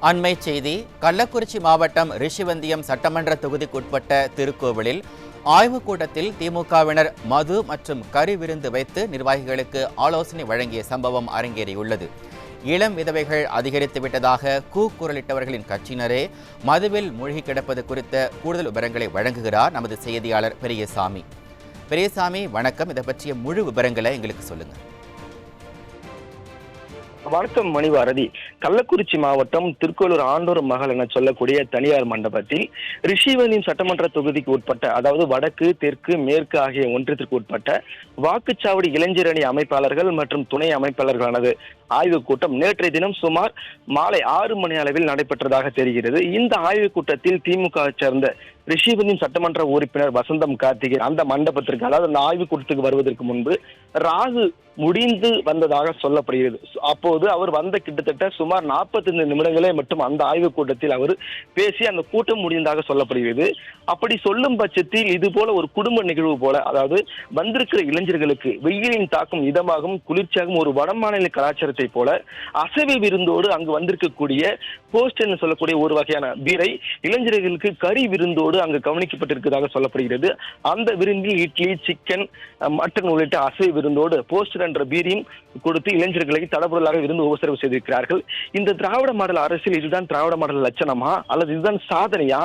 அண்மை செய்தி. கள்ளக்குறிச்சி மாவட்டம் ரிஷிவந்தியம் சட்டமன்ற தொகுதிக்குட்பட்ட திருக்கோவிலில் ஆய்வுக் கூட்டத்தில் திமுகவினர் மது மற்றும் கறி விருந்து வைத்து நிர்வாகிகளுக்கு ஆலோசனை வழங்கிய சம்பவம் அரங்கேறியுள்ளது. இளம் விதவைகள் அதிகரித்துவிட்டதாக கூக்குரலிட்டவர்களின் கட்சியினரே மதுவில் மூழ்கி கிடப்பது குறித்த கூடுதல் விவரங்களை வழங்குகிறார் நமது செய்தியாளர் பெரியசாமி. பெரியசாமி, வணக்கம். இதை பற்றிய முழு விவரங்களை எங்களுக்கு சொல்லுங்க. வணக்கம் மணிவாரதி. கள்ளக்குறிச்சி மாவட்டம் திருக்கோளூர் ஆண்டோர் மகள் என சொல்லக்கூடிய தனியார் மண்டபத்தில் ரிஷிவந்தியம் சட்டமன்ற தொகுதிக்கு உட்பட்ட, அதாவது வடக்கு, தெற்கு, மேற்கு ஆகிய ஒன்றியத்திற்கு உட்பட்ட வாக்குச்சாவடி இளைஞர் அணி அமைப்பாளர்கள் மற்றும் துணை அமைப்பாளர்களானது ஆய்வுக் கூட்டம் நேற்றைய தினம் சுமார் மாலை 6 மணி அளவில் நடைபெற்றதாக தெரிகிறது. இந்த ஆய்வுக் கூட்டத்தில் திமுகவை சேர்ந்த ரிஷிவந்தியம் சட்டமன்ற உறுப்பினர் வசந்தம் கார்த்திகேயன் அந்த மண்டபத்திற்கு, அதாவது அந்த ஆய்வுக் கூட்டத்துக்கு வருவதற்கு முன்பு ராகு முடிந்து வந்ததாக சொல்லப்படுகிறது. அப்போது அவர் வந்த கிட்டத்தட்ட சுமார் 45 நிமிடங்களே மட்டும் அந்த ஆய்வுக் கூட்டத்தில் அவர் பேசி அந்த கூட்டம் முடிந்ததாக சொல்லப்படுகிறது. அப்படி சொல்லும் பட்சத்தில் இது போல ஒரு குடும்ப நிகழ்வு போல, அதாவது வந்திருக்கிற இளைஞர்களுக்கு வெயிலின் தாக்கம் இதமாகவும் குளிர்ச்சியாகவும் ஒரு வடமாநில கலாச்சாரத்தை போல அசைவ விருந்தோடு அங்கு வந்திருக்கக்கூடிய போஸ்ட் என்று சொல்லக்கூடிய ஒரு வகையான பீரை இளைஞர்களுக்கு கறி விருந்தோடு அங்கு கவனிக்கப்பட்டிருக்கிறதாக சொல்லப்படுகிறது. அந்த விருந்தில் இட்லி, சிக்கன், மட்டன் உள்ளிட்ட அசைவ விருந்தோடு போஸ்டர் என்ற பீரியும் கொடுத்து இளைஞர்களை தடபுடலாக விருந்து உபசரிப்பு செய்திருக்கிறார்கள். இந்த திராவிட மாடல் அரசியல் இதுதான் திராவிட மாடல் லட்சணமா அல்லது இதுதான் சாதனையா?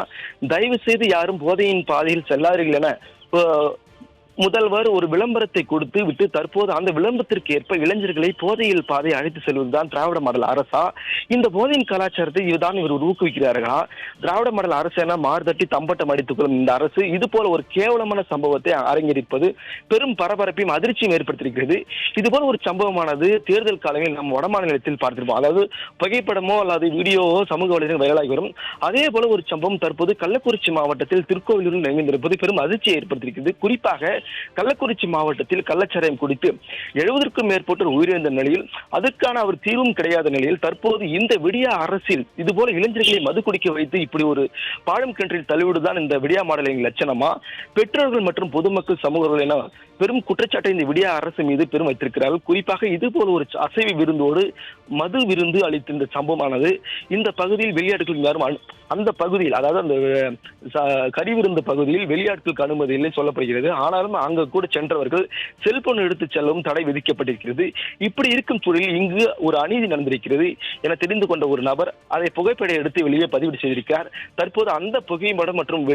தயவு செய்து யாரும் போதையின் பாதையில் செல்லாதீர்கள் என முதல்வர் ஒரு விளம்பரத்தை கொடுத்து விட்டு தற்போது அந்த விளம்பரத்திற்கு ஏற்ப இளைஞர்களை போதையில் பாதை அழைத்து செல்வதுதான் திராவிட மாடல் அரசா? இந்த போதையின் கலாச்சாரத்தை இதுதான் இவர் ஊக்குவிக்கிறார்களா? திராவிட மாடல் அரசு என மார்தட்டி தம்பட்டம் அடித்துக் கொள்ளும் இந்த அரசு இது போல ஒரு கேவலமான சம்பவத்தை அரங்கேறிப்பது பெரும் பரபரப்பையும் அதிர்ச்சியும் ஏற்படுத்தியிருக்கிறது. இது போல ஒரு சம்பவமானது தேர்தல் காலங்களில் நம் வடமாநிலத்தில் பார்த்திருப்போம். அதாவது புகைப்படமோ அல்லது வீடியோவோ சமூக வலைதளங்கள் வைரலாகி வரும். அதே போல ஒரு சம்பவம் தற்போது கள்ளக்குறிச்சி மாவட்டத்தில் திருக்கோவிலூரில் நிகழ்ந்திருப்பது பெரும் அதிர்ச்சியை ஏற்படுத்தியிருக்கிறது. குறிப்பாக கள்ளக்குறிச்சி மாவட்டத்தில் கள்ளச்சாராயம் குடித்து 70க்கும் மேற்பட்டோர் உயிரிழந்த நிலையில் அதற்கான அவர் தீர்வும் கிடையாத நிலையில் தற்போது இந்த விடியா அரசில் இதுபோல இளைஞர்களை மது குடிக்க வைத்து இப்படி ஒரு பாழும் கிணற்றில் தள்ளிவிடுதான் இந்த விடியா மாடலின் லட்சணமா? பெற்றோர்கள் மற்றும் பொதுமக்கள் சமூகங்கள் என பெரும் குற்றச்சாட்டை இந்த விடியா அரசு மீது பெரும் வைத்திருக்கிறார்கள். குறிப்பாக இது போல ஒரு அசைவ விருந்தோடு மது விருந்து அளித்த இந்த சம்பவமானது இந்த பகுதியில் வெளியாட்கள் யாரும் அந்த பகுதியில், அதாவது அந்த கறி விருந்து பகுதியில் வெளியாட்களுக்கு அனுமதி இல்லை சொல்லப்படுகிறது. ஆனாலும் அங்கு கூட சென்றவர்கள் செல்போன் எடுத்து செல்லவும் தடை விதிக்கப்பட்டிருக்கிறது. இப்படி இருக்கும் சூழலில் இங்கு ஒரு அநீதி நடந்திருக்கிறது என தெரிந்து கொண்ட ஒரு நபர் அதை புகைப்படம் எடுத்து வெளியே பதிவு செய்திருக்கிறார். தற்போது அந்த புகைப்படம் மற்றும்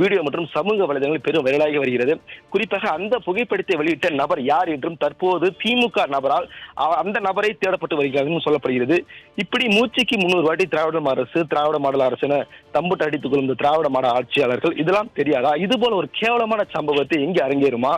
வீடியோ மற்றும் சமூக வலைதளங்கள் பெரும் வைரலாகி வருகிறது. குறிப்பாக அந்த புகைப்படத்தை வெளியிட்ட நபர் யார் என்றும் தற்போது திமுக நபரால் அந்த நபரை தேடப்பட்டு வருகிறது சொல்லப்படுகிறது. இப்படி மூச்சுக்கு 300 வாட்டி திராவிட மாடல் அரசு என தம்புட்டு அடித்துக் கொள்ளும் இந்த திராவிட மாடல் ஆட்சியாளர்கள் இதெல்லாம் தெரியாதா? இது போல ஒரு கேவலமான சம்பவத்தை எங்கே அரங்கேறுமா?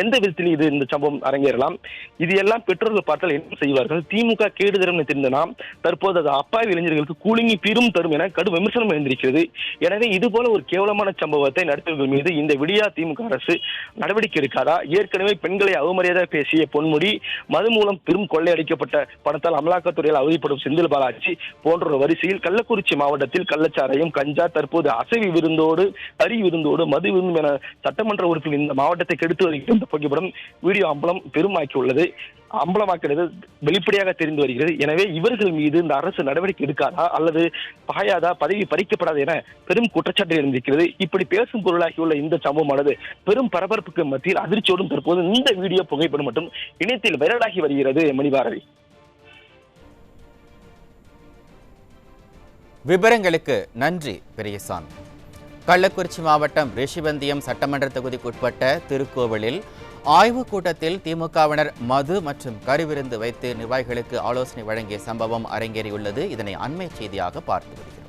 எந்த விதத்தில் இந்த சம்பவம் அரங்கேறலாம்? இது எல்லாம் பெற்றோர்கள் பார்த்தால் என்ன செய்வார்கள்? திமுக கேடு தரும் தெரிந்த நாம் தற்போது அது அப்பாவி இளைஞர்களுக்கு கூலிங்கி பெரும் தரும் என கடும் விமர்சனம் எழுந்திருக்கிறது. எனவே இது போல ஒரு கேவலமான சம்பவத்தை நடத்துவதன் மீது இந்த விடியா திமுக அரசு நடவடிக்கை எடுக்காதா? ஏற்கனவே பெண்களை அவமரியாதை பேசிய பொன்முடி, மது மூலம் பெரும் கொள்ளையடிக்கப்பட்ட பணத்தால் அமலாக்கத்துறையால் அவதிப்படும் செந்தில் பாலாஜி போன்ற வரிசையில் கள்ளக்குறிச்சி மாவட்டத்தில் கள்ளச்சாராயம், கஞ்சா, தற்போது அசைவி விருந்தோடு கறி விருந்தோடு மது விருந்தும் என சட்டமன்ற உறுப்பினர் இந்த மாவட்டத்தை கெடுத்து வருகிற இந்த புகைப்படம் வீடியோ அம்பலம் பெருமாக்கியுள்ளது. அம்பலமாக்கிறது வெளிப்படையாக தெரிந்து வருகிறது. எனவே இவர்கள் மீது இந்த அரசு நடவடிக்கை எடுக்காதா அல்லது பாயாதா, பதவி பறிக்கப்படாது என பெரும் குற்றச்சாட்டு இருந்திருக்கிறது. இப்படி பேசும் பொருளாகியுள்ள இந்த சம்பவமானது பெரும் பரபரப்புக்கு மத்தியில் அதிர்ச்சியோடும் தற்போது இந்த வீடியோ புகைப்படம் மற்றும் இணையத்தில் வைரலாகி வருகிறது. மணிபாரதி, விவரங்களுக்கு நன்றி பெரியசாமி. கள்ளக்குறிச்சி மாவட்டம் ரிஷிவந்தியம் சட்டமன்ற தொகுதிக்குட்பட்ட திருக்கோவிலில் ஆய்வுக் கூட்டத்தில் திமுகவினர் மது மற்றும் கறி விருந்து வைத்து நிர்வாகிகளுக்கு ஆலோசனை வழங்கிய சம்பவம் அரங்கேறியுள்ளது. இதனை அண்மை செய்தியாக பார்த்து வருகிறோம்.